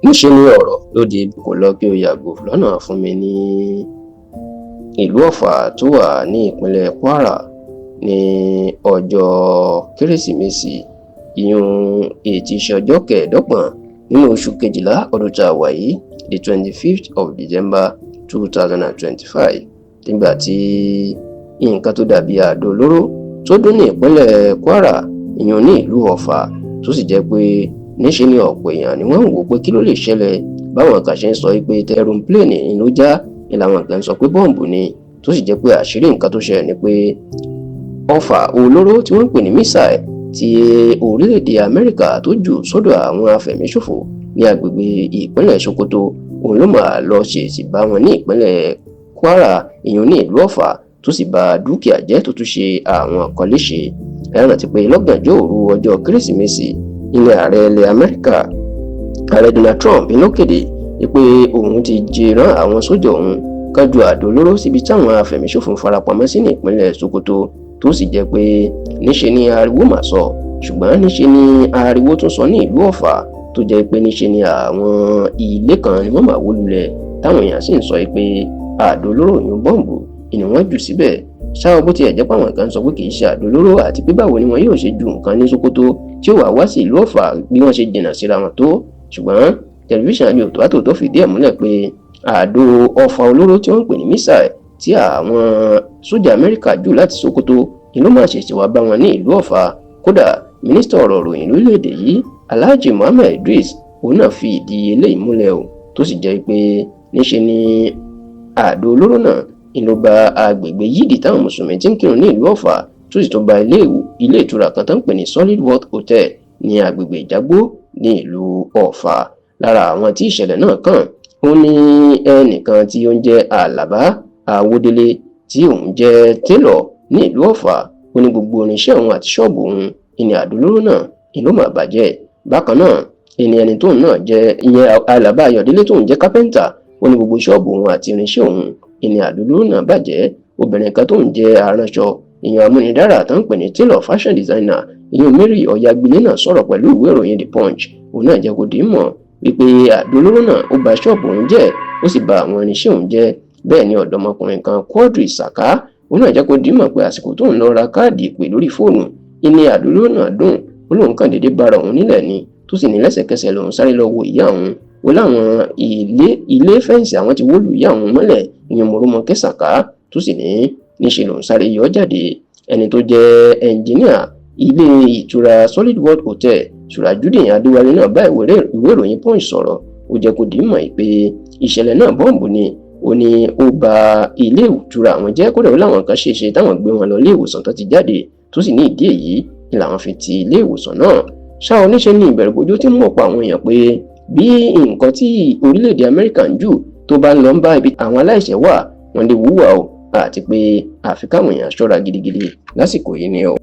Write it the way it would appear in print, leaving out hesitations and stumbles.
níṣẹ́ ní ọ̀rọ̀ lóde kò lọ kí o yàgò lọ́nà fún mi ní ìlú Ọ̀fà tó wà ní ìpínlẹ̀ Kwara ní ọjọ́ Kérésìmesì ìyún ètí iṣẹ́ ọjọ́ kẹẹ̀ẹ́dọ́gbọ̀n nínú oṣù kejìlá ọdún tá a wà yìí the 25th of December 2025 nígbà tí nǹkan tó dàbí àdó olóró tó dún ní ìpínlẹ̀ Kwara ìyún ní ìlú Ọ̀fà tó sì jẹ́ pé níṣẹ́ ni ọ̀pọ̀ èèyàn ni wọ́n ń wò pé kí ló lè ṣẹlẹ̀ báwọn kan ṣe ń sọ pé tẹrùmpléènì ni ló já ni làwọn kan sọ pé bọ́ǹbù ni tó sì jẹ́ pé àṣírí nǹkan tó ṣẹlẹ̀ ni pé ọfà olóró tí wọ́n ń pè ní mísáì ti orílẹ̀-èdè Amẹ́ríkà tó jù sọ́dọ̀ àwọn afẹ̀míṣòfò ní agbègbè ìpínlẹ̀ Sokoto òun ló máa lọ ṣèèṣì bá wọn ní ìpínlẹ̀ Kwara ìyún ní ìlú Ọ̀fà tó sì bà dúkìá jẹ́ tó tún ṣe àwọn kan léṣe. ẹ rántí pé lọ́gànjọ́ òru ọjọ́ Kérésìmesì ilẹ̀ ààrẹ ilẹ̀ Amẹ́ríkà ààrẹ Donald Trump ló kéde pé òun ti jẹran àwọn sójà òun kan ju àdó olóró síbi táwọn afẹ̀míṣòfò farapamọ́ sí ní ìpínlẹ̀ Sokoto tó sì jẹ́ pé níṣe ni ariwo mà sọ ṣùgbọ́n níṣe ni ariwo tún sọ ní ìlú Ọ̀fà tó jẹ́ pé níṣe ni àwọn ilé kan ni wọ́n máa wó lulẹ̀ táwọn èèyàn sì ń sọ pé àdó olóró yún bọ́ǹbù ni wọ́n jù síbẹ̀ ṣáà bó tiẹ̀ jẹ́ pé àwọn kan sọ pé kì í ṣe àdó olóró àti pé báwo ni wọn yóò ṣe ju nǹkan ní Sokoto tí ó wá sí ìlú Ọ̀fà bí wọ́n ṣe jìnnà síra wọn tó ṣùgbọ́n tẹlifíṣàn Yorùbá tó fìdí ẹ̀ múlẹ̀ pé àdó ọfà olóró tí wọ́n ń pè ní mísáì tí àwọn sójà Amẹ́ríkà jù láti Sokoto ni ló máa ṣèṣe wá bá wọn ní ìlú Ọ̀fà. Kódà mínísítà ọ̀rọ̀ ìròyìn lórílẹ̀‐èdè yìí Alhaji Muhammad Idris òun náà fi ìdí eléyìí múlẹ̀ o tó sì jẹ́ pé níṣe ni àdó olóró náà ni ló ba agbègbè yídì táwọn mùsùlùmí ti ń kírun ní ìlú Ọ̀fà tó sì tún ba ilé ìtura kan tó ń pè ní Solid World Hotel ní agbègbè Ìjàgbó ní ìlú Ọ̀fà. Lára àwọn tí ìṣẹ̀lẹ̀ náà kàn ó ní ẹnìkan tí ó ń jẹ́ Àlàbá Àwòdélé tí òun jẹ́ télọ̀ ní ìlú Ọ̀fà ó ní gbogbo irinṣẹ́ òun àti ṣọ́ọ̀bù òun ìní àdó olóró náà ìlú mà bàjẹ́. Bákan náà ẹni tóun náà jẹ́ ìyẹn Àlàbá Ayọ̀délé tóun jẹ́ kápẹ́ńtà ó ní gbogbo ṣọ́ọ̀bù òun àti irinṣẹ́ òun ìní àdó olóró náà bàjẹ́. Obìnrin kan tóun jẹ́ aránṣọ ìyẹn amúnidára tó ń pè ní tailor fashion designer ìyẹn Mary Ọ̀yágbélé náà sọ̀rọ̀ pẹ̀lú ìwé ìròyìn The Punch òun náà jẹ́ kó dì í mọ̀ wípé àdó olóró náà ó ba ṣọ́ọ̀bù òun jẹ́ ó sì ba àwọn irinṣẹ́ òun jẹ́. Bẹ́ẹ̀ ni ọ̀dọ́mọkùnrin kan Quadri Saka òun náà jẹ́ kó dì í mọ̀ pé àsìkò tó ń lọ ra káàdì ìpè lórí fóònù ìní àdó olóró náà dùn ó lóun kàn déédéé bára òun nílẹ̀ ni tó sì ní lẹ́sẹ̀kẹsẹ̀ lòun sáré lọ wo ìyá òun ó láwọn ilé fẹ́ǹsì àwọn ti wó lu ìyá òun mọ́lẹ̀ ìyẹn Mọ́rọ́mọkẹ́ Saka tó sì ní níṣe lòun sáré yọ jáde. Ẹni tó jẹ́ ẹnjìníà ilé ìtura Solid World Hotel Surajudeen Adéwálé náà bá ìwé ìròyìn Punch sọ̀rọ̀ ó jẹ́ kó dì í mọ̀ pé ìṣẹ̀lẹ̀ náà bọ́ǹbù ni ó ní ó ba ilé ìtura àwọn jẹ́ kódà ó láwọn kan ṣèṣe táwọn gbé wọn lọ ilé ìwòsàn tó ti jáde tó sì ní ìdí èyí ni làwọn fi ti ilé ìwòsàn náà. ṣá oníṣẹ́ ní ìbẹ̀rùbojo tí mọ̀ pa àwọn èèyàn pé bí nǹkan tí orílẹ̀-èdè Amẹ́ríkà ń jù tó bá ń lọ ń bá ibi àwọn aláìṣẹ̀ wà wọ́n lè wúwà o àti pé àfi káwọn èèyàn ṣọ́ra gidigidi lásìkò yìí ni o.